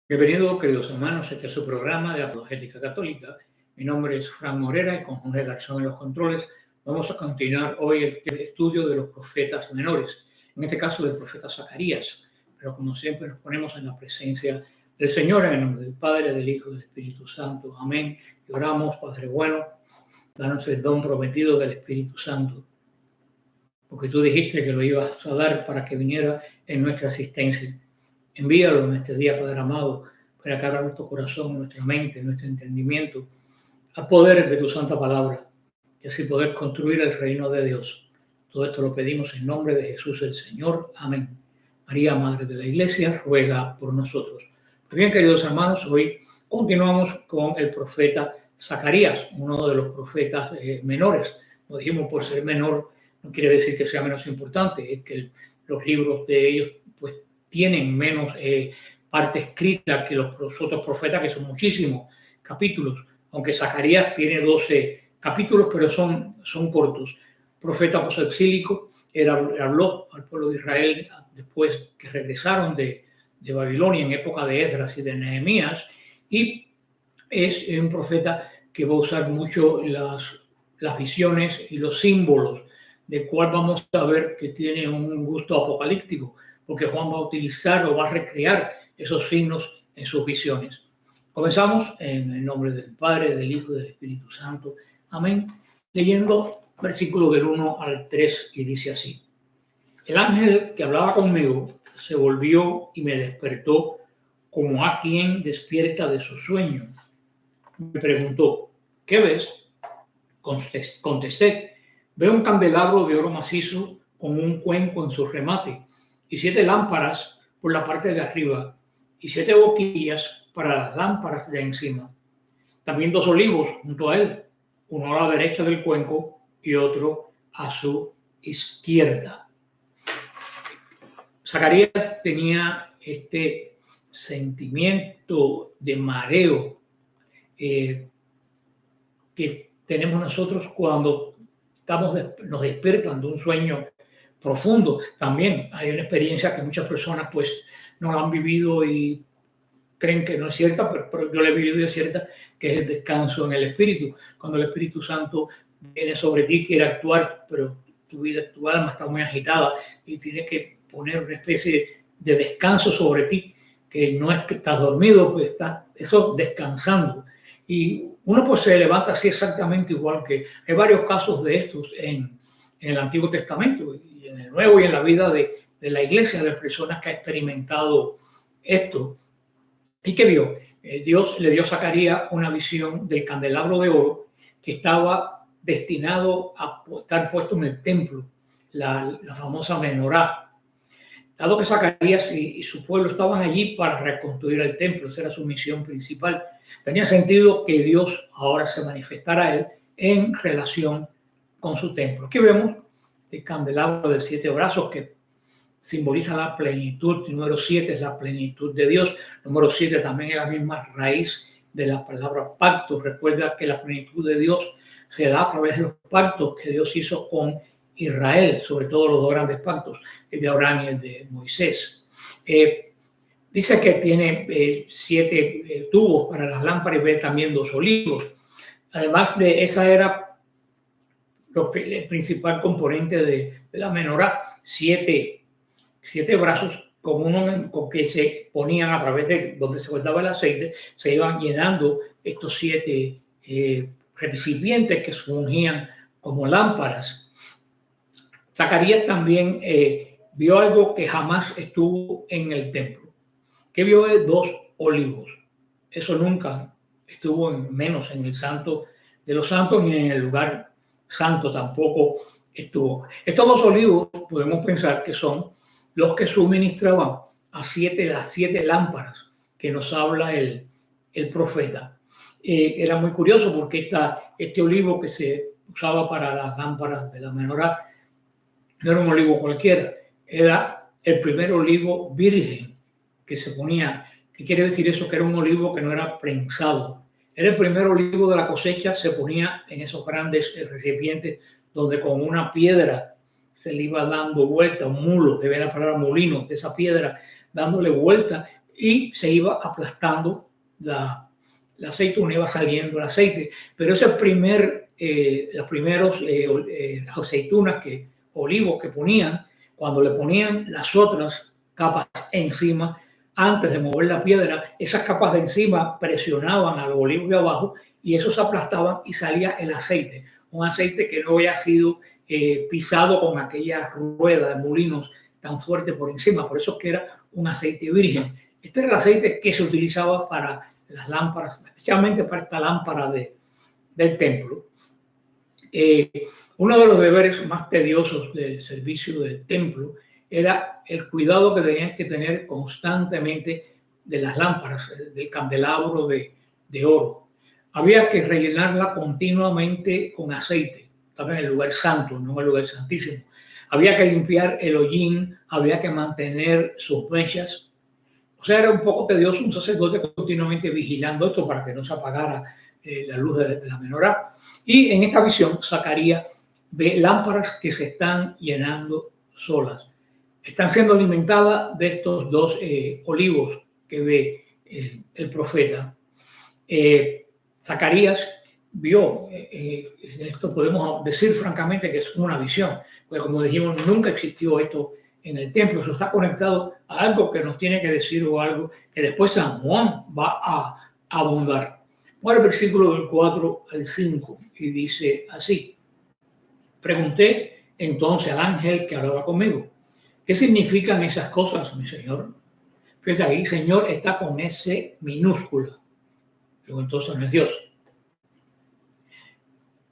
Bienvenidos, queridos hermanos, este es su programa de Apologética Católica. Mi nombre es Fran Morera y con Jorge Garzón en los controles vamos a continuar hoy el estudio de los profetas menores, en este caso del profeta Zacarías. Pero como siempre nos ponemos en la presencia del Señor, en el nombre del Padre, del Hijo y del Espíritu Santo. Amén. Y oramos, Padre bueno, danos el don prometido del Espíritu Santo, porque tú dijiste que lo ibas a dar para que viniera en nuestra asistencia. Envíalo en este día, Padre amado, para que abra nuestro corazón, nuestra mente, nuestro entendimiento, al poder de tu santa palabra, y así poder construir el reino de Dios. Todo esto lo pedimos en nombre de Jesús el Señor. Amén. María, Madre de la Iglesia, ruega por nosotros. Pues bien, queridos hermanos, hoy continuamos con el profeta Zacarías, uno de los profetas menores. Lo dijimos, por ser menor, no quiere decir que sea menos importante, es que los libros de ellos, pues, tienen menos parte escrita que los otros profetas, que son muchísimos capítulos, aunque Zacarías tiene 12 capítulos, pero son cortos. Profeta posexílico, él habló al pueblo de Israel después que regresaron de Babilonia en época de Esdras y de Nehemías, y es un profeta que va a usar mucho las visiones y los símbolos, de cual vamos a ver que tiene un gusto apocalíptico, porque Juan va a utilizar o va a recrear esos signos en sus visiones. Comenzamos en el nombre del Padre, del Hijo y del Espíritu Santo. Amén. Leyendo versículos del 1 al 3, y dice así: El ángel que hablaba conmigo se volvió y me despertó como a quien despierta de su sueño. Me preguntó: ¿qué ves? Contesté: veo un candelabro de oro macizo con un cuenco en su remate y 7 lámparas por la parte de arriba y 7 boquillas para las lámparas de encima. También 2 olivos junto a él, uno a la derecha del cuenco y otro a su izquierda. Zacarías tenía este sentimiento de mareo que tenemos nosotros cuando nos despiertan de un sueño profundo. También hay una experiencia que muchas personas pues no la han vivido y creen que no es cierta, pero yo la he vivido y es cierta, que es el descanso en el Espíritu. Cuando el Espíritu Santo viene sobre ti, quiere actuar, pero tu alma está muy agitada y tienes que poner una especie de descanso sobre ti, que no es que estás dormido, pues estás eso descansando. Y uno pues se levanta así exactamente igual, que hay varios casos de estos en el Antiguo Testamento y en el Nuevo y en la vida de la Iglesia, de personas que han experimentado esto. ¿Y qué vio? Dios le dio a Zacarías una visión del candelabro de oro que estaba destinado a estar puesto en el templo, la famosa menorá. Dado que Zacarías y su pueblo estaban allí para reconstruir el templo, esa era su misión principal, tenía sentido que Dios ahora se manifestara a él en relación con su templo. Aquí vemos el candelabro de 7 brazos que simboliza la plenitud. El número 7 es la plenitud de Dios. El número 7 también es la misma raíz de la palabra pacto. Recuerda que la plenitud de Dios se da a través de los pactos que Dios hizo con Israel, sobre todo los 2 grandes pactos, el de Abraham y el de Moisés. Dice que tiene 7 tubos para las lámparas y ve también 2 olivos. Además de esa era el principal componente de la menorá, 7 brazos con que se ponían a través de donde se guardaba el aceite, se iban llenando estos 7 recipientes que se ungían como lámparas. Zacarías también vio algo que jamás estuvo en el templo. ¿Qué vio? 2 olivos. Eso nunca estuvo menos en el Santo de los Santos, ni en el lugar santo tampoco estuvo. Estos 2 olivos podemos pensar que son los que suministraban a las 7 lámparas que nos habla el profeta. Era muy curioso porque este olivo que se usaba para las lámparas de la menorá no era un olivo cualquiera, era el primer olivo virgen que se ponía. ¿Qué quiere decir eso? Que era un olivo que no era prensado. Era el primer olivo de la cosecha, se ponía en esos grandes recipientes donde con una piedra se le iba dando vuelta, un mulo, de ver la palabra molino, de esa piedra dándole vuelta, y se iba aplastando la aceituna, iba saliendo el aceite. Pero ese los primeros aceitunas, olivos que ponían, cuando le ponían las otras capas encima, antes de mover la piedra, esas capas de encima presionaban a los olivos de abajo y esos se aplastaban y salía el aceite. Un aceite que no había sido pisado con aquella rueda de molinos tan fuerte por encima. Por eso es que era un aceite virgen. Este era el aceite que se utilizaba para las lámparas, especialmente para esta lámpara del templo. Uno de los deberes más tediosos del servicio del templo era el cuidado que tenían que tener constantemente de las lámparas, del candelabro de oro. Había que rellenarla continuamente con aceite. Estaba en el lugar santo, no en el lugar santísimo. Había que limpiar el hollín, había que mantener sus mechas. O sea, era un poco tedioso un sacerdote continuamente vigilando esto para que no se apagara la luz de la menorá. Y en esta visión, Zacarías ve lámparas que se están llenando solas. Están siendo alimentadas de estos dos olivos que ve el profeta. Zacarías vio, esto podemos decir francamente que es una visión, porque como dijimos, nunca existió esto en el templo. Eso está conectado a algo que nos tiene que decir o algo que después San Juan va a abundar. Bueno, el versículo del 4 al 5 y dice así: pregunté entonces al ángel que hablaba conmigo, ¿qué significan esas cosas, mi señor? Fíjate ahí, Señor está con S minúscula. Pero entonces no es Dios.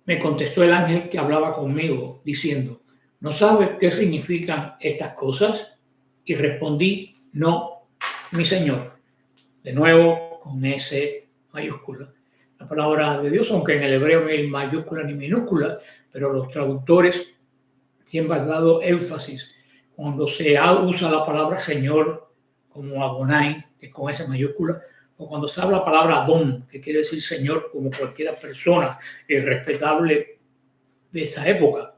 Me contestó el ángel que hablaba conmigo, diciendo, ¿no sabes qué significan estas cosas? Y respondí, no, mi Señor. De nuevo, con S mayúscula. La palabra de Dios, aunque en el hebreo no hay mayúscula ni minúscula, pero los traductores siempre han dado énfasis cuando se usa la palabra Señor como Adonai, que es con S mayúscula, o cuando se habla la palabra Adón, que quiere decir Señor, como cualquier persona respetable de esa época.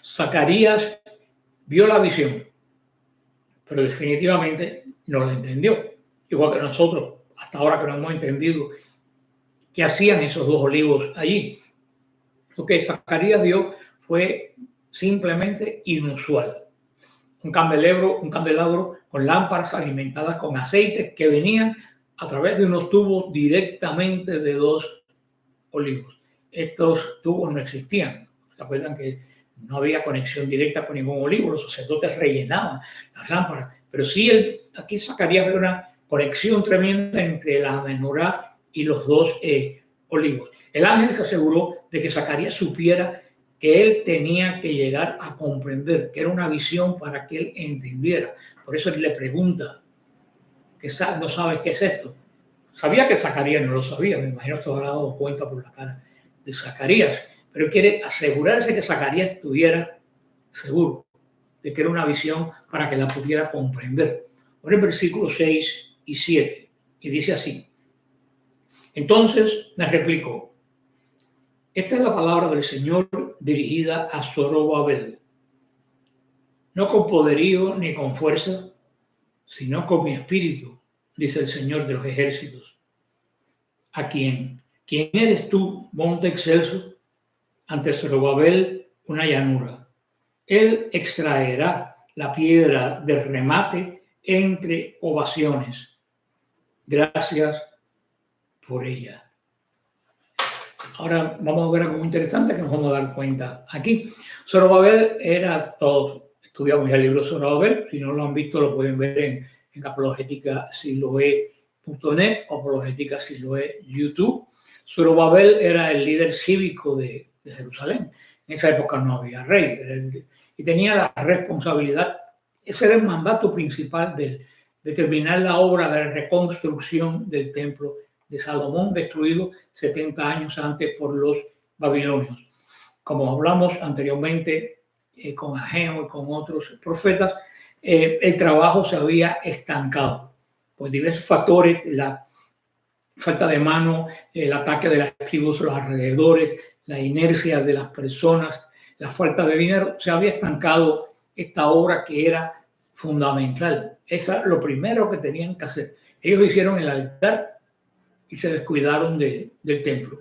Zacarías vio la visión, pero definitivamente no la entendió. Igual que nosotros, hasta ahora que no hemos entendido qué hacían esos dos olivos allí. Lo que Zacarías vio fue simplemente inusual. Un candelabro con lámparas alimentadas con aceite que venían a través de unos tubos directamente de dos olivos. Estos tubos no existían. ¿Se acuerdan que no había conexión directa con ningún olivo? Los sacerdotes rellenaban las lámparas. Pero sí, aquí Zacarías ve una conexión tremenda entre la menorá y los dos olivos. El ángel se aseguró de que Zacarías supiera que él tenía que llegar a comprender, que era una visión para que él entendiera. Por eso él le pregunta, ¿no sabes qué es esto? Sabía que Zacarías no lo sabía, me imagino que se habrá dado cuenta por la cara de Zacarías, pero él quiere asegurarse que Zacarías estuviera seguro de que era una visión para que la pudiera comprender. Por el versículo 6 y 7, y dice así: entonces me replicó, esta es la palabra del Señor dirigida a Zorobabel. No con poderío ni con fuerza, sino con mi espíritu, dice el Señor de los ejércitos. ¿A quién? ¿Quién eres tú, monte excelso? Ante Zorobabel, una llanura. Él extraerá la piedra del remate entre ovaciones. Gracias por ella. Ahora vamos a ver algo muy interesante que nos vamos a dar cuenta aquí. Zorobabel era, todos estudiamos el libro Zorobabel, si no lo han visto lo pueden ver en apologéticasiloe.net o apologética Siloé YouTube. Zorobabel era el líder cívico de Jerusalén. En esa época no había rey y tenía la responsabilidad, ese era el mandato principal de terminar la obra de reconstrucción del templo de Salomón, destruido 70 años antes por los babilonios. Como hablamos anteriormente con Ageo y con otros profetas, el trabajo se había estancado por diversos factores, la falta de mano, el ataque de las tribus a los alrededores, la inercia de las personas, la falta de dinero. Se había estancado esta obra que era fundamental. Esa es lo primero que tenían que hacer. Ellos hicieron el altar y se descuidaron del templo.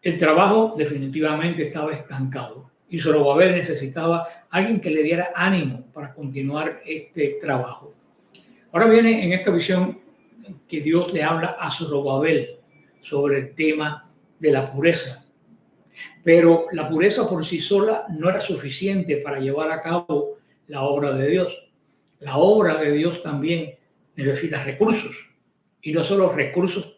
El trabajo definitivamente estaba estancado y Zorobabel necesitaba alguien que le diera ánimo para continuar este trabajo. Ahora viene en esta visión que Dios le habla a Zorobabel sobre el tema de la pureza. Pero la pureza por sí sola no era suficiente para llevar a cabo la obra de Dios. La obra de Dios también necesita recursos, y no solo recursos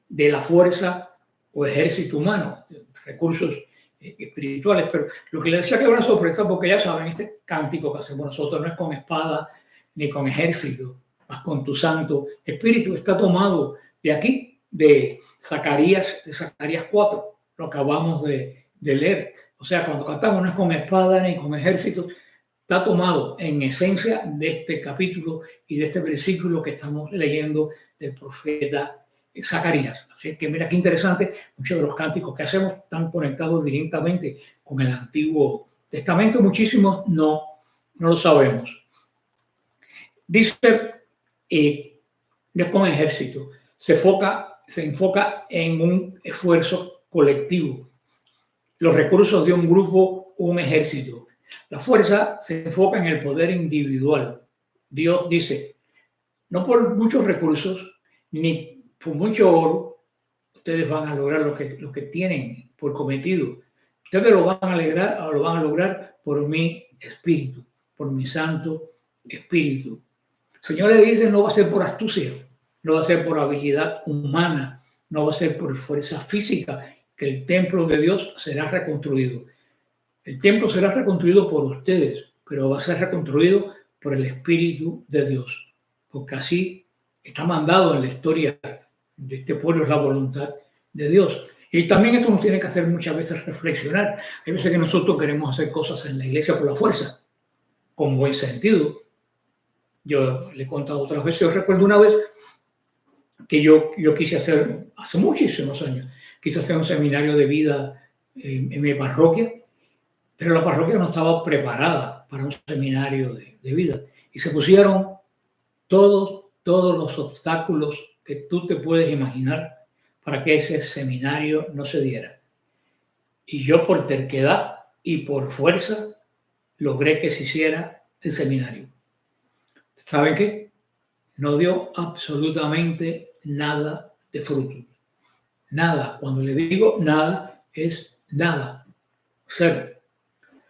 de la fuerza o ejército humano, recursos espirituales. Pero lo que le decía que era una sorpresa, porque ya saben, este cántico que hacemos nosotros no es con espada ni con ejército, más con tu Santo Espíritu. Está tomado de aquí, de Zacarías 4, lo acabamos de leer. O sea, cuando cantamos no es con espada ni con ejército, está tomado en esencia de este capítulo y de este versículo que estamos leyendo del profeta Zacarías. Así que mira qué interesante, muchos de los cánticos que hacemos están conectados directamente con el Antiguo Testamento, muchísimos no lo sabemos. Dice, no es con ejército, se enfoca en un esfuerzo colectivo, los recursos de un grupo o un ejército. La fuerza se enfoca en el poder individual. Dios dice, no por muchos recursos ni por mucho oro, ustedes van a lograr lo que tienen por cometido. Ustedes lo van a lograr por mi espíritu, por mi Santo Espíritu. El Señor le dice, no va a ser por astucia, no va a ser por habilidad humana, no va a ser por fuerza física, que el templo de Dios será reconstruido. El templo será reconstruido por ustedes, pero va a ser reconstruido por el Espíritu de Dios, porque así está mandado en la historia de este pueblo, es la voluntad de Dios. Y también esto nos tiene que hacer muchas veces reflexionar. Hay veces que nosotros queremos hacer cosas en la iglesia por la fuerza, con buen sentido. Yo le he contado otras veces, yo recuerdo una vez que yo quise hacer, hace muchísimos años, quise hacer un seminario de vida en mi parroquia, pero la parroquia no estaba preparada para un seminario de vida. Y se pusieron todos los obstáculos que tú te puedes imaginar para que ese seminario no se diera. Y yo por terquedad y por fuerza logré que se hiciera el seminario. ¿Saben qué? No dio absolutamente nada de fruto. Nada. Cuando le digo nada, es nada. Cero.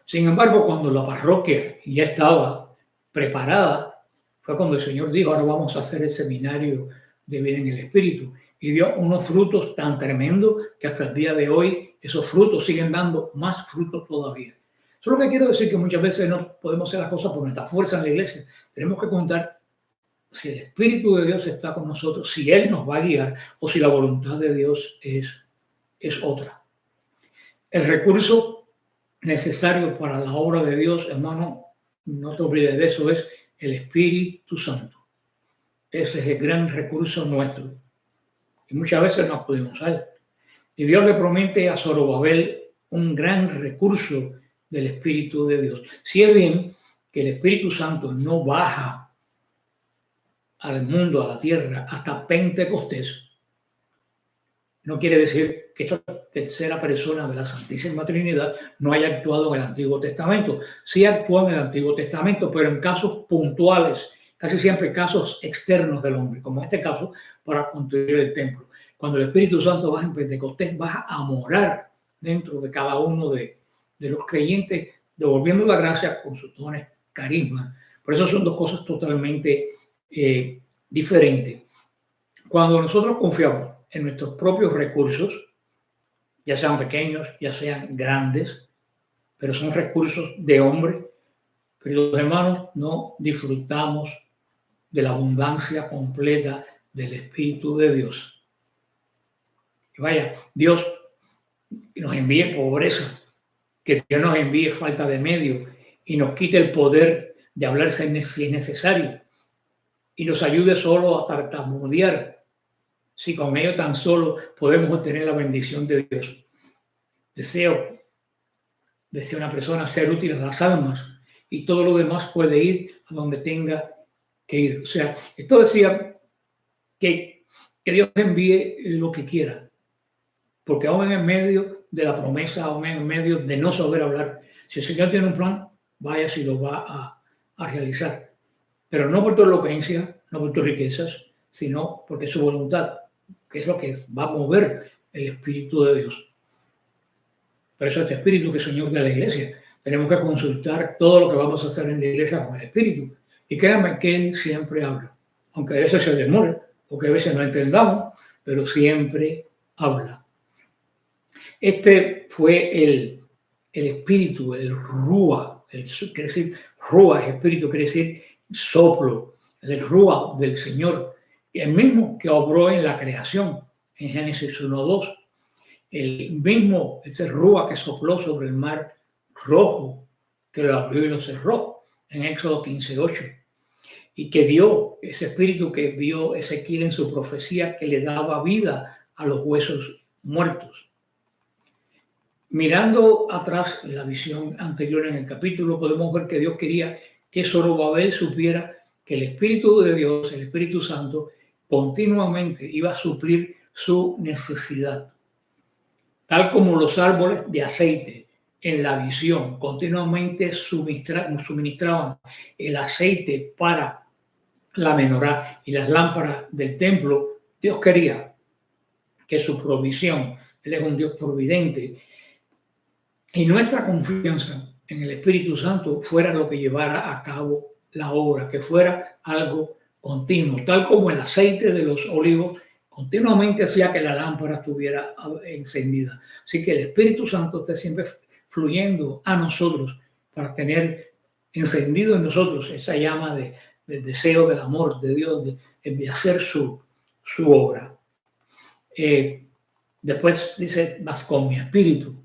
Sin embargo, cuando la parroquia ya estaba preparada, fue cuando el Señor dijo, ahora vamos a hacer el seminario de vida en el Espíritu. Y dio unos frutos tan tremendos que hasta el día de hoy esos frutos siguen dando más frutos todavía. Solo que quiero decir que muchas veces no podemos hacer las cosas por nuestra fuerza en la iglesia. Tenemos que contar si el Espíritu de Dios está con nosotros, si Él nos va a guiar o si la voluntad de Dios es otra. El recurso necesario para la obra de Dios, hermano, no te olvides de eso, es el Espíritu Santo. Ese es el gran recurso nuestro. Y muchas veces no acudimos a Él. Y Dios le promete a Zorobabel un gran recurso del Espíritu de Dios. Si es bien que el Espíritu Santo no baja al mundo, a la tierra, hasta Pentecostés, no quiere decir que esta tercera persona de la Santísima Trinidad no haya actuado en el Antiguo Testamento. Sí actuó en el Antiguo Testamento, pero en casos puntuales, casi siempre casos externos del hombre, como en este caso, para construir el templo. Cuando el Espíritu Santo baja en Pentecostés, baja a morar dentro de cada uno de los creyentes, devolviendo la gracia con sus dones, carisma. Por eso son dos cosas totalmente diferentes. Cuando nosotros confiamos en nuestros propios recursos, ya sean pequeños, ya sean grandes, pero son recursos de hombre, queridos hermanos, no disfrutamos de la abundancia completa del Espíritu de Dios. Que vaya, Dios nos envíe pobreza, que Dios nos envíe falta de medio y nos quite el poder de hablar si es necesario y nos ayude solo a tartamudear, si con ello tan solo podemos obtener la bendición de Dios. Deseo una persona ser útil a las almas y todo lo demás puede ir a donde tenga que ir. O sea, esto decía que Dios envíe lo que quiera, porque aún en medio de la promesa, aún en medio de no saber hablar, si el Señor tiene un plan, vaya si lo va a realizar. Pero no por tu elocuencia, no por tus riquezas, sino porque es su voluntad, que es lo que va a mover el Espíritu de Dios. Por eso este Espíritu que es Señor de la iglesia. Tenemos que consultar todo lo que vamos a hacer en la iglesia con el Espíritu. Y créanme que Él siempre habla, aunque a veces se demore, porque a veces no entendamos, pero siempre habla. Este fue el Espíritu, el Rúa, quiere decir Rúa, es Espíritu, quiere decir soplo, el Rúa del Señor, el mismo que obró en la creación, en Génesis 1:2. El mismo, ese Rúa que sopló sobre el mar rojo, que lo abrió y lo cerró, en Éxodo 15:8. Y que dio ese espíritu que vio Ezequiel en su profecía, que le daba vida a los huesos muertos. Mirando atrás en la visión anterior en el capítulo, podemos ver que Dios quería que Zorobabel supiera que el Espíritu de Dios, el Espíritu Santo, continuamente iba a suplir su necesidad. Tal como los árboles de aceite en la visión continuamente suministraban el aceite para la menorá y las lámparas del templo, Dios quería que su provisión, Él es un Dios providente, y nuestra confianza en el Espíritu Santo fuera lo que llevara a cabo la obra, que fuera algo continuo, tal como el aceite de los olivos continuamente hacía que la lámpara estuviera encendida. Así que el Espíritu Santo está siempre fluyendo a nosotros para tener encendido en nosotros esa llama del deseo del amor de Dios, de hacer su obra. Después dice, vas con mi espíritu.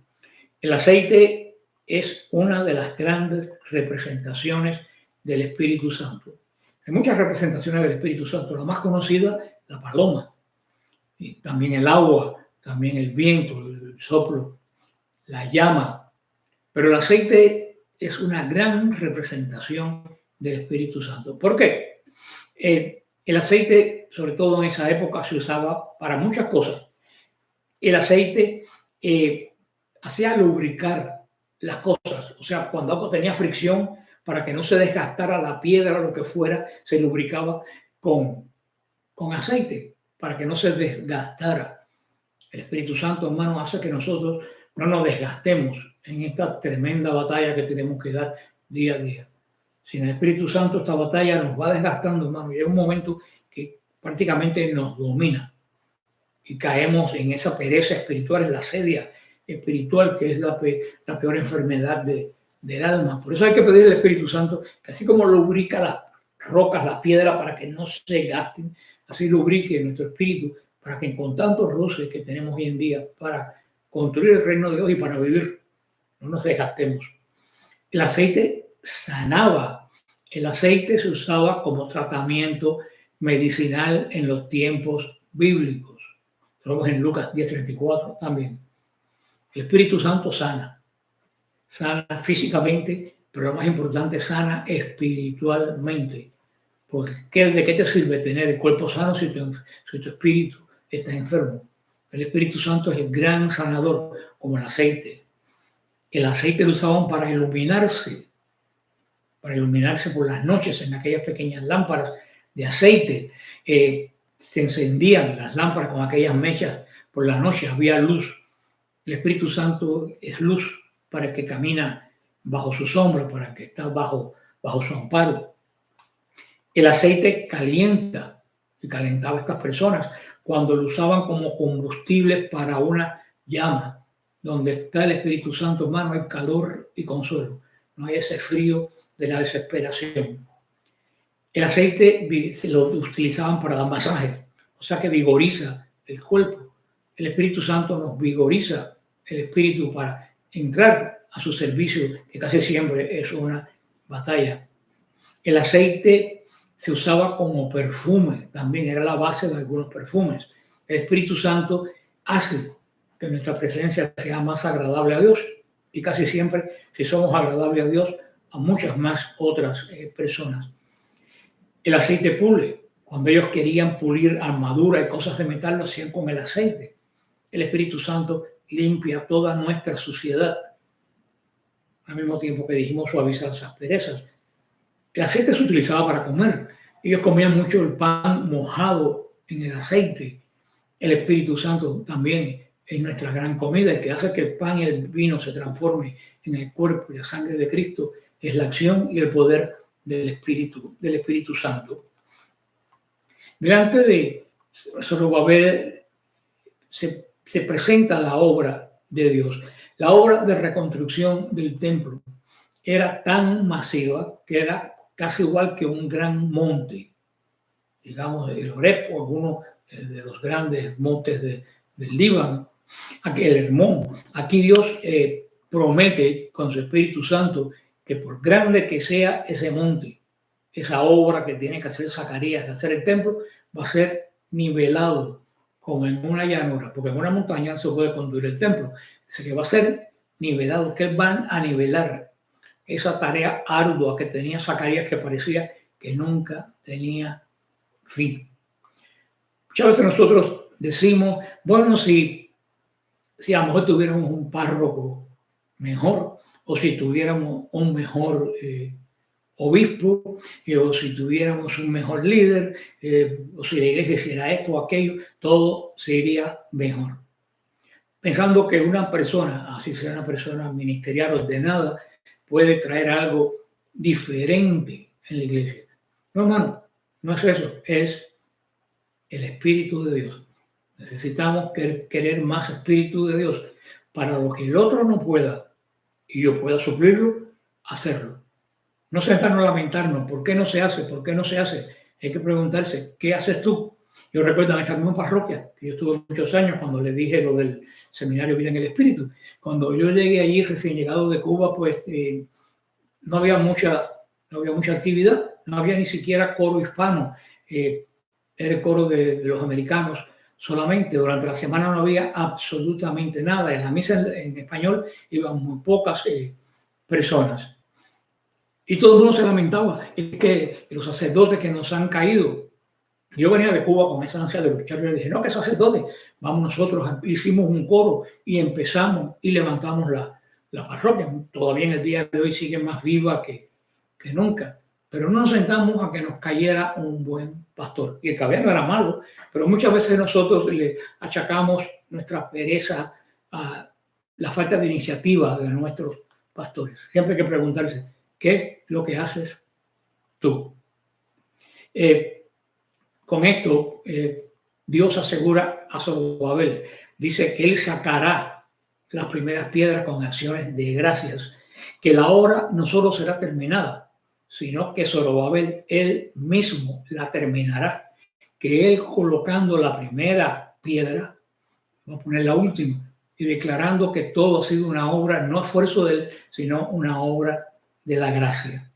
El aceite es una de las grandes representaciones del Espíritu Santo. Hay muchas representaciones del Espíritu Santo. La más conocida, la paloma, y también el agua, también el viento, el soplo, la llama. Pero el aceite es una gran representación del Espíritu Santo. ¿Por qué? El aceite, sobre todo en esa época, se usaba para muchas cosas. El aceite hacía lubricar las cosas. O sea, cuando algo tenía fricción, para que no se desgastara la piedra o lo que fuera, se lubricaba con aceite, para que no se desgastara. El Espíritu Santo, hermano, hace que nosotros no nos desgastemos en esta tremenda batalla que tenemos que dar día a día. Sin el Espíritu Santo, esta batalla nos va desgastando, hermano, y hay un momento que prácticamente nos domina y caemos en esa pereza espiritual, en la sedia espiritual, que es la peor enfermedad del alma. Por eso hay que pedir al Espíritu Santo que así como lubrica las rocas, las piedras, para que no se gasten, así lubrique nuestro espíritu, para que con tantos roces que tenemos hoy en día para construir el reino de Dios y para vivir, no nos desgastemos. El aceite sanaba. El aceite se usaba como tratamiento medicinal en los tiempos bíblicos. Lo vemos en Lucas 10:34 también. El Espíritu Santo sana. Sana físicamente, pero lo más importante, sana espiritualmente. Porque ¿de qué te sirve tener el cuerpo sano si tu espíritu está enfermo? El Espíritu Santo es el gran sanador, como el aceite. El aceite lo usaban para iluminarse por las noches en aquellas pequeñas lámparas de aceite. Se encendían las lámparas con aquellas mechas por la noche, había luz. El Espíritu Santo es luz para el que camina bajo su sombra, para el que está bajo su amparo. El aceite calienta y calentaba a estas personas cuando lo usaban como combustible para una llama. Donde está el Espíritu Santo, hermano, hay calor y consuelo. No hay ese frío de la desesperación. El aceite se lo utilizaban para dar masaje, o sea que vigoriza el cuerpo. El Espíritu Santo nos vigoriza el espíritu para entrar a su servicio, que casi siempre es una batalla. El aceite se usaba como perfume, también era la base de algunos perfumes. El Espíritu Santo hace que nuestra presencia sea más agradable a Dios, y casi siempre, si somos agradables a Dios, a muchas más otras personas. El aceite pule. Cuando ellos querían pulir armadura y cosas de metal, lo hacían con el aceite. El Espíritu Santo limpia toda nuestra suciedad. Al mismo tiempo que dijimos, suaviza las asperezas. El aceite se utilizaba para comer. Ellos comían mucho el pan mojado en el aceite. El Espíritu Santo también es nuestra gran comida. El que hace que el pan y el vino se transforme en el cuerpo y la sangre de Cristo es la acción y el poder del Espíritu Santo. Delante de Zorobabel se presenta la obra de Dios. La obra de reconstrucción del templo era tan masiva que era casi igual que un gran monte. Digamos, el Horeb, o alguno de los grandes montes del Líbano, el Hermón. Aquí Dios promete con su Espíritu Santo que por grande que sea ese monte, esa obra que tiene que hacer Zacarías de hacer el templo, va a ser nivelado como en una llanura, porque en una montaña se puede construir el templo. Dice que va a ser nivelado, que van a nivelar esa tarea ardua que tenía Zacarías, que parecía que nunca tenía fin. Muchas veces nosotros decimos, bueno, si a lo mejor tuviéramos un párroco mejor, o si tuviéramos un mejor obispo, o si tuviéramos un mejor líder, o si la iglesia hiciera esto o aquello, todo sería mejor. Pensando que una persona, así sea una persona ministerial ordenada, puede traer algo diferente en la iglesia. No, hermano, no es eso, es el Espíritu de Dios. Necesitamos querer más Espíritu de Dios para lo que el otro no pueda y yo pueda suplirlo, hacerlo. No sentarnos a lamentarnos, ¿por qué no se hace? ¿Por qué no se hace? Hay que preguntarse, ¿qué haces tú? Yo recuerdo en esta misma parroquia, que yo estuve muchos años cuando le dije lo del seminario Vida en el Espíritu. Cuando yo llegué allí recién llegado de Cuba, pues no había mucha actividad, no había ni siquiera coro hispano, era el coro de los americanos solamente. Durante la semana no había absolutamente nada. En la misa en español iban muy pocas personas. Y todo el mundo se lamentaba, es que los sacerdotes que nos han caído. Yo venía de Cuba con esa ansia de luchar y le dije, no, que sacerdotes, vamos nosotros, hicimos un coro y empezamos y levantamos la parroquia. Todavía en el día de hoy sigue más viva que nunca. Pero no nos sentamos a que nos cayera un buen pastor. Y el que había no era malo, pero muchas veces nosotros le achacamos nuestra pereza a la falta de iniciativa de nuestros pastores. Siempre hay que preguntarse, ¿qué es lo que haces tú? Con esto, Dios asegura a Zorobabel, dice que él sacará las primeras piedras con acciones de gracias, que la obra no solo será terminada, sino que Zorobabel él mismo la terminará, que él colocando la primera piedra, va a poner la última, y declarando que todo ha sido una obra, no esfuerzo de él, sino una obra de la gracia.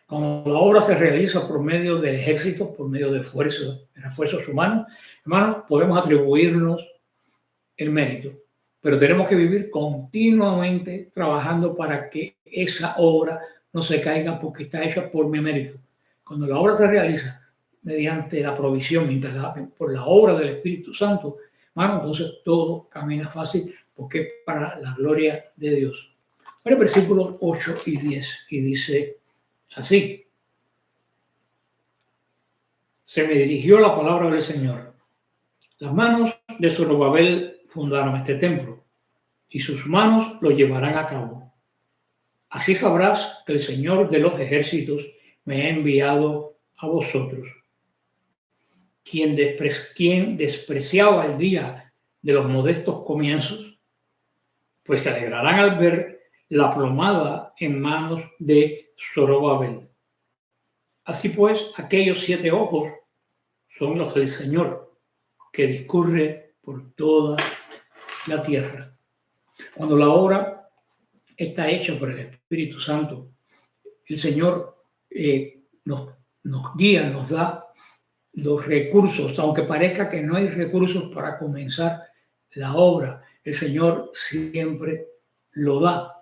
Cuando la obra se realiza por medio del ejército, por medio de esfuerzos humanos, hermanos, podemos atribuirnos el mérito, pero tenemos que vivir continuamente trabajando para que esa obra no se caiga porque está hecha por mi mérito. Cuando la obra se realiza mediante la provisión, por la obra del Espíritu Santo, hermano, entonces todo camina fácil porque es para la gloria de Dios. Pero versículos 8 y 10, y dice así: se me dirigió la palabra del Señor. Las manos de Zorobabel fundaron este templo, y sus manos lo llevarán a cabo. Así sabrás que el Señor de los ejércitos me ha enviado a vosotros. Quien despreciaba el día de los modestos comienzos, pues se alegrarán al ver la plomada en manos de Zorobabel. Así pues, aquellos 7 ojos son los del Señor, que discurre por toda la tierra. Cuando la obra está hecha por el Espíritu Santo, el Señor nos guía, nos da los recursos, aunque parezca que no hay recursos para comenzar la obra, el Señor siempre lo da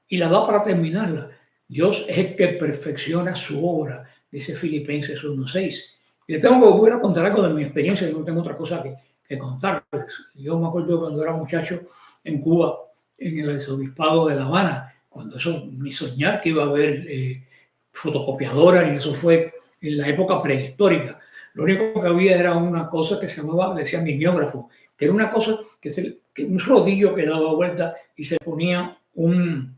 y la da para terminarla. Dios es el que perfecciona su obra, dice Filipenses 1:6. Y le tengo que volver a contar algo de mi experiencia, no tengo otra cosa que contarles. Yo me acuerdo cuando era muchacho en Cuba, en el arzobispado de La Habana, cuando eso, ni soñar que iba a haber fotocopiadora, y eso fue en la época prehistórica. Lo único que había era una cosa que se llamaba, decían mimeógrafo, que era una cosa que un rodillo que daba vuelta y se ponía un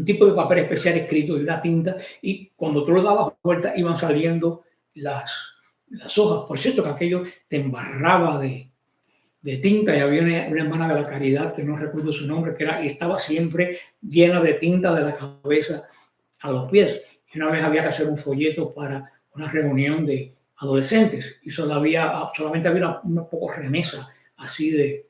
tipo de papel especial escrito y una tinta, y cuando tú lo dabas vuelta iban saliendo las hojas. Por cierto, que aquello te embarraba de tinta, y había una hermana de la caridad, que no recuerdo su nombre, que estaba siempre llena de tinta de la cabeza a los pies. Y una vez había que hacer un folleto para una reunión de adolescentes y solamente había una poca remesa así de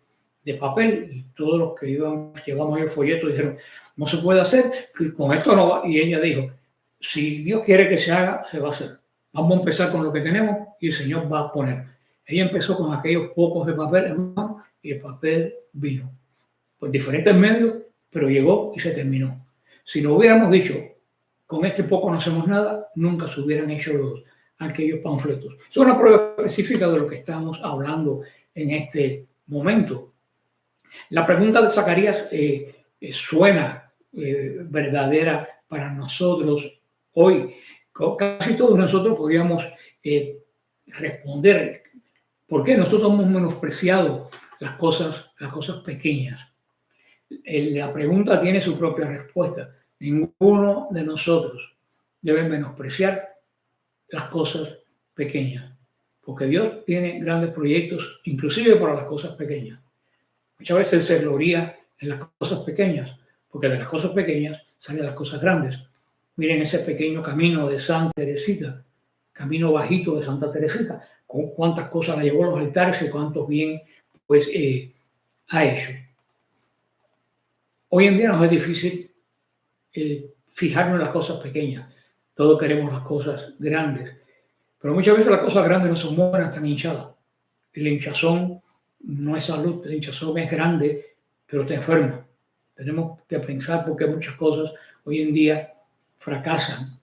papel, y todos los que llevamos el folleto dijeron, no se puede hacer, con esto no va. Y ella dijo, si Dios quiere que se haga, se va a hacer. Vamos a empezar con lo que tenemos y el Señor va a poner. Ella empezó con aquellos pocos de papel, hermano, y el papel vino por diferentes medios, pero llegó y se terminó. Si no hubiéramos dicho, con este poco no hacemos nada, nunca se hubieran hecho aquellos panfletos. Es una prueba específica de lo que estamos hablando en este momento. La pregunta de Zacarías suena verdadera para nosotros hoy. Casi todos nosotros podríamos responder. ¿Por qué nosotros hemos menospreciado las cosas pequeñas? La pregunta tiene su propia respuesta. Ninguno de nosotros debe menospreciar las cosas pequeñas, porque Dios tiene grandes proyectos, inclusive para las cosas pequeñas. Muchas veces Él se gloria en las cosas pequeñas, porque de las cosas pequeñas salen las cosas grandes. Miren ese pequeño camino de Santa Teresita, camino bajito de Santa Teresita, con cuántas cosas la llevó a los altares y cuántos bien pues ha hecho. Hoy en día nos es difícil fijarnos en las cosas pequeñas. Todos queremos las cosas grandes, pero muchas veces las cosas grandes no son buenas, están hinchadas. El hinchazón no es salud, el hinchazón es grande, pero te enferma. Tenemos que pensar porque muchas cosas hoy en día fracasan.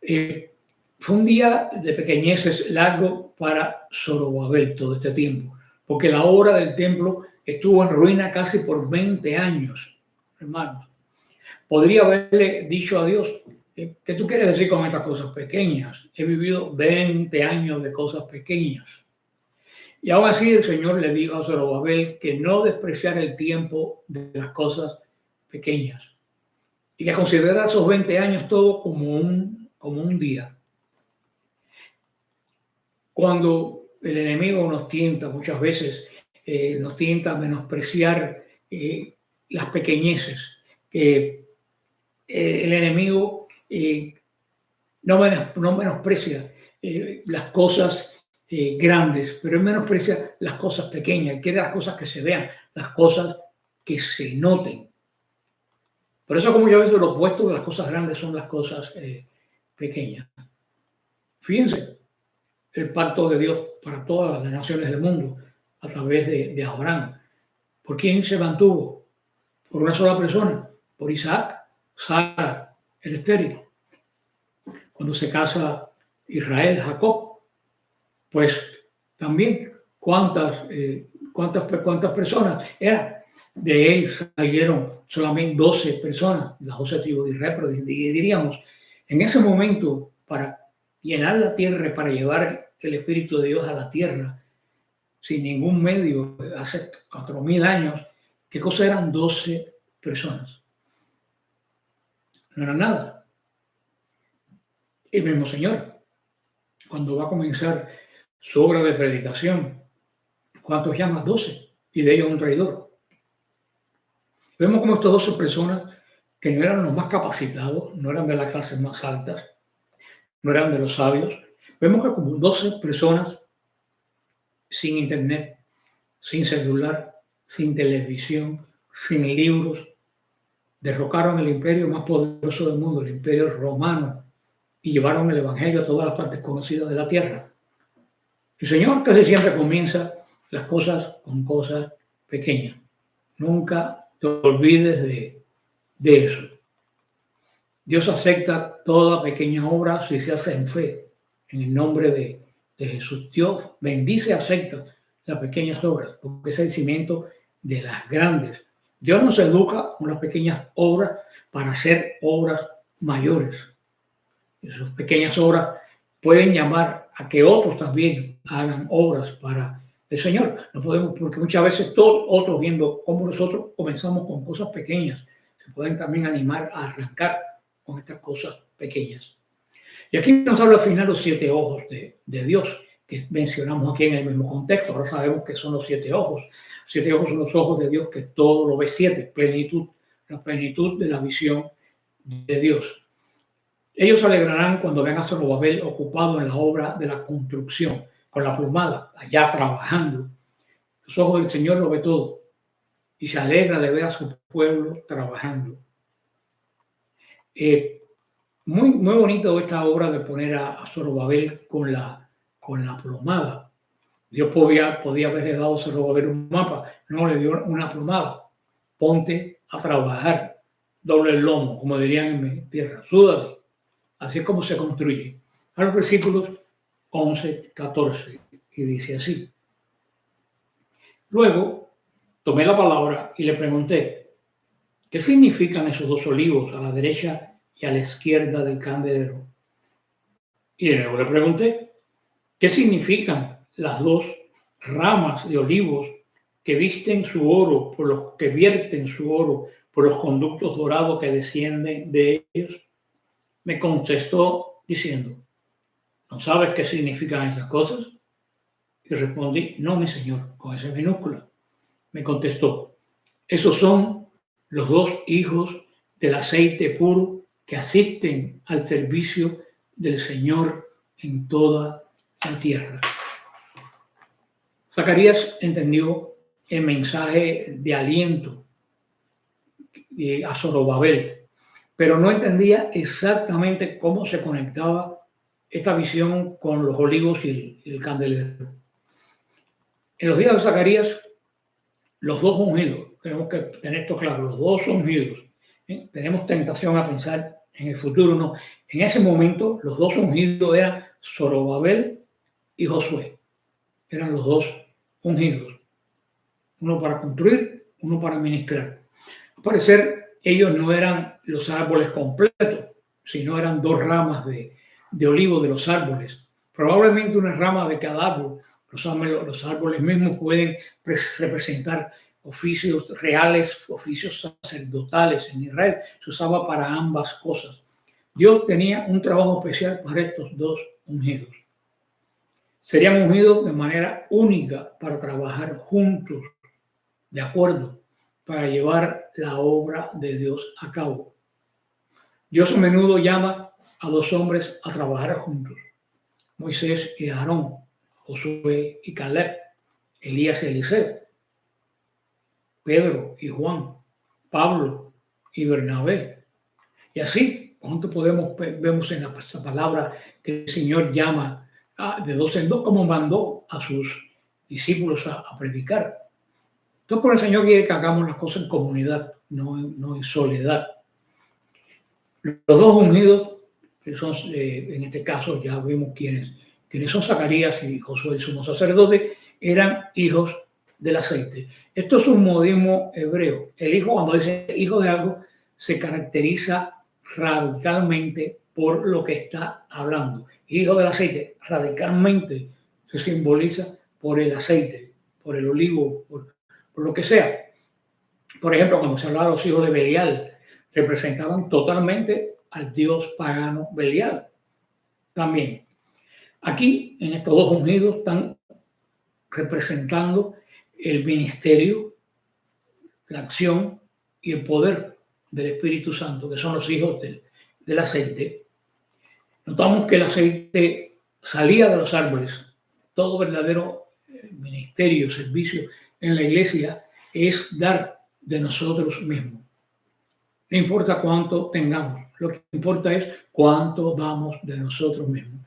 Fue un día de pequeñeces largo para Zorobabel todo este tiempo, porque la obra del templo estuvo en ruina casi por 20 años, hermanos. Podría haberle dicho a Dios, ¿qué tú quieres decir con estas cosas pequeñas? He vivido 20 años de cosas pequeñas. Y aún así el Señor le dijo a Zorobabel que no despreciara el tiempo de las cosas pequeñas y que considerara esos 20 años todo como un día. Cuando el enemigo nos tienta, muchas veces nos tienta a menospreciar las pequeñeces. El enemigo no menosprecia las cosas grandes, pero él menosprecia las cosas pequeñas, quiere las cosas que se vean, las cosas que se noten. Por eso, como yo veces lo opuesto de las cosas grandes son las cosas pequeñas. Fíjense, el pacto de Dios para todas las naciones del mundo a través de Abraham. ¿Por quién se mantuvo? Por una sola persona, por Isaac, Sara, el estéril. Cuando se casa Israel, Jacob, pues también cuántas personas eran. De él salieron solamente 12 personas, las 12 tribus de Israel, pero diríamos, en ese momento, para llenar la tierra, para llevar el Espíritu de Dios a la tierra, sin ningún medio, hace 4000 años, ¿qué cosa eran 12 personas? No era nada. El mismo Señor, cuando va a comenzar su obra de predicación, ¿cuántos llama? 12, y de ellos un traidor. Vemos como estas 12 personas, que no eran los más capacitados, no eran de las clases más altas, no eran de los sabios, vemos que como 12 personas sin internet, sin celular, sin televisión, sin libros, derrocaron el imperio más poderoso del mundo, el imperio romano, y llevaron el evangelio a todas las partes conocidas de la tierra. El Señor casi siempre comienza las cosas con cosas pequeñas. Nunca te olvides de eso. Dios acepta toda pequeña obra si se hace en fe, en el nombre de Jesús. Dios bendice y acepta las pequeñas obras, porque es el cimiento de las grandes. Dios nos educa con las pequeñas obras para hacer obras mayores. Esas pequeñas obras pueden llamar a que otros también hagan obras para el Señor. No podemos, porque muchas veces todos otros, viendo cómo nosotros comenzamos con cosas pequeñas, se pueden también animar a arrancar con estas cosas pequeñas. Y aquí nos habla al final los 7 ojos de Dios, que mencionamos aquí en el mismo contexto. Ahora sabemos que son los 7 ojos. 7 ojos son los ojos de Dios, que todo lo ve 7, plenitud, la plenitud de la visión de Dios. Ellos se alegrarán cuando vean a Zorobabel ocupado en la obra de la construcción, con la plumada, allá trabajando. Los ojos del Señor lo ve todo y se alegra de ver a su pueblo trabajando. Muy bonito esta obra de poner a Zorobabel con la plumada. Dios podía haberle dado a Zorobabel un mapa, no le dio una plumada. Ponte a trabajar, doble el lomo, como dirían en mi tierra, súdate. Así es como se construye. A los versículos 11, 14, y dice así. Luego tomé la palabra y le pregunté, ¿qué significan esos 2 olivos a la derecha y a la izquierda del candelero? Y de nuevo le pregunté, ¿qué significan las 2 ramas de olivos que visten su oro, por los que vierten su oro por los conductos dorados que descienden de ellos? Me contestó diciendo, ¿no sabes qué significan esas cosas? Y respondí, no, mi señor, con esa minúscula. Me contestó, esos son los 2 hijos del aceite puro que asisten al servicio del Señor en toda la tierra. Zacarías entendió el mensaje de aliento a Zorobabel, pero no entendía exactamente cómo se conectaba esta visión con los olivos y el candelero. En los días de Zacarías, los 2 ungidos, tenemos que tener esto claro, los 2 ungidos. Tenemos tentación a pensar en el futuro, no. En ese momento, los 2 ungidos eran Zorobabel y Josué. Eran los 2 ungidos. Uno para construir, uno para ministrar. Al parecer, ellos no eran los árboles completos, sino eran 2 ramas de olivo de los árboles. Probablemente una rama de cada árbol. Los árboles mismos pueden representar oficios reales, oficios sacerdotales. En Israel se usaba para ambas cosas. Dios tenía un trabajo especial para estos 2 ungidos. Serían ungidos de manera única para trabajar juntos, de acuerdo, para llevar la obra de Dios a cabo. Dios a menudo llama a 2 hombres a trabajar juntos, Moisés y Aarón, Josué y Caleb, Elías y Eliseo, Pedro y Juan, Pablo y Bernabé. Y así, ¿cuánto vemos en la palabra que el Señor llama de 2 en 2, como mandó a sus discípulos a predicar? Entonces, por el Señor quiere que hagamos las cosas en comunidad, no en soledad. Los 2 ungidos, que son, en este caso ya vimos quiénes son Zacarías y Josué, el sumo sacerdote, eran hijos del aceite. Esto es un modismo hebreo. El hijo, cuando dice hijo de algo, se caracteriza radicalmente por lo que está hablando. Hijo del aceite, radicalmente se simboliza por el aceite, por el olivo, por lo que sea. Por ejemplo, cuando se hablaba de los hijos de Belial, representaban totalmente al dios pagano Belial. También, aquí, en estos 2 ungidos, están representando el ministerio, la acción y el poder del Espíritu Santo, que son los hijos del aceite. Notamos que el aceite salía de los árboles. Todo verdadero ministerio, servicio en la iglesia es dar de nosotros mismos. No importa cuánto tengamos, lo que importa es cuánto damos de nosotros mismos.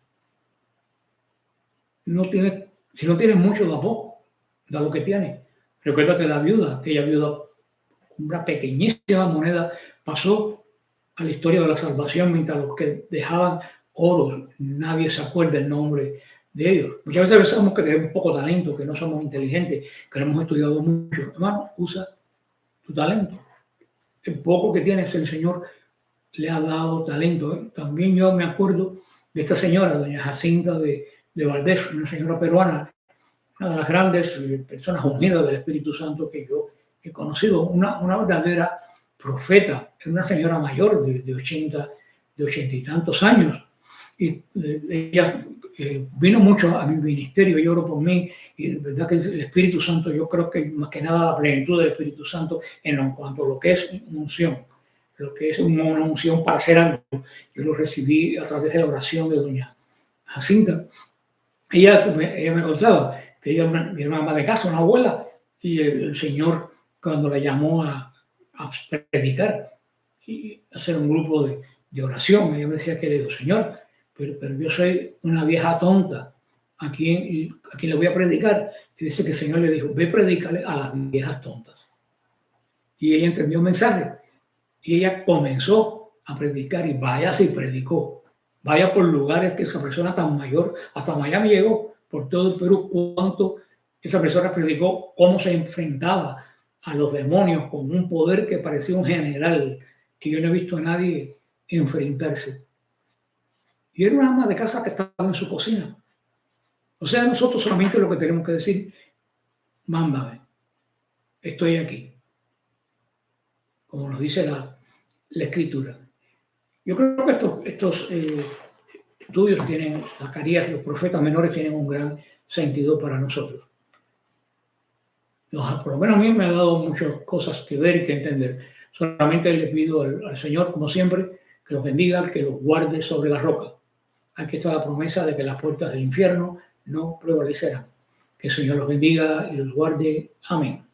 Si no tienes mucho, da poco, da lo que tienes. Recuérdate la viuda, aquella viuda, una pequeñísima moneda, pasó a la historia de la salvación, mientras los que dejaban oro, nadie se acuerda el nombre de ellos. Muchas veces pensamos que tenemos poco talento, que no somos inteligentes, que no hemos estudiado mucho. Hermano, usa tu talento. El poco que tienes, el Señor le ha dado talento. También yo me acuerdo de esta señora, doña Jacinta de Valdés, una señora peruana, una de las grandes personas unidas del Espíritu Santo que yo he conocido, una verdadera profeta, una señora mayor de 80 y tantos años. Y ella vino mucho a mi ministerio, yo oro por mí, y de verdad que el Espíritu Santo, yo creo que más que nada la plenitud del Espíritu Santo en cuanto a lo que es unción, lo que es una unción para hacer algo, yo lo recibí a través de la oración de doña Jacinta. Ella me contaba que ella era una ama de casa, una abuela, y el Señor cuando la llamó a predicar y hacer un grupo de oración, ella me decía, querido Señor, pero yo soy una vieja tonta, ¿a quién le voy a predicar? Y dice que el Señor le dijo, ve predícale a las viejas tontas. Y ella entendió el mensaje, y ella comenzó a predicar, y vaya si predicó. Vaya por lugares que esa persona tan mayor, hasta Miami llegó, por todo el Perú, cuánto esa persona predicó, cómo se enfrentaba a los demonios con un poder que parecía un general, que yo no he visto a nadie enfrentarse. Y era una ama de casa que estaba en su cocina. O sea, nosotros solamente lo que tenemos que decir, mándame, estoy aquí. Como nos dice la Escritura. Yo creo que estos estudios tienen, Zacarías, los profetas menores tienen un gran sentido para nosotros. Por lo menos a mí me ha dado muchas cosas que ver y que entender. Solamente le pido al Señor, como siempre, que los bendiga, que los guarde sobre la roca. Aquí está la promesa de que las puertas del infierno no prevalecerán. Que el Señor los bendiga y los guarde. Amén.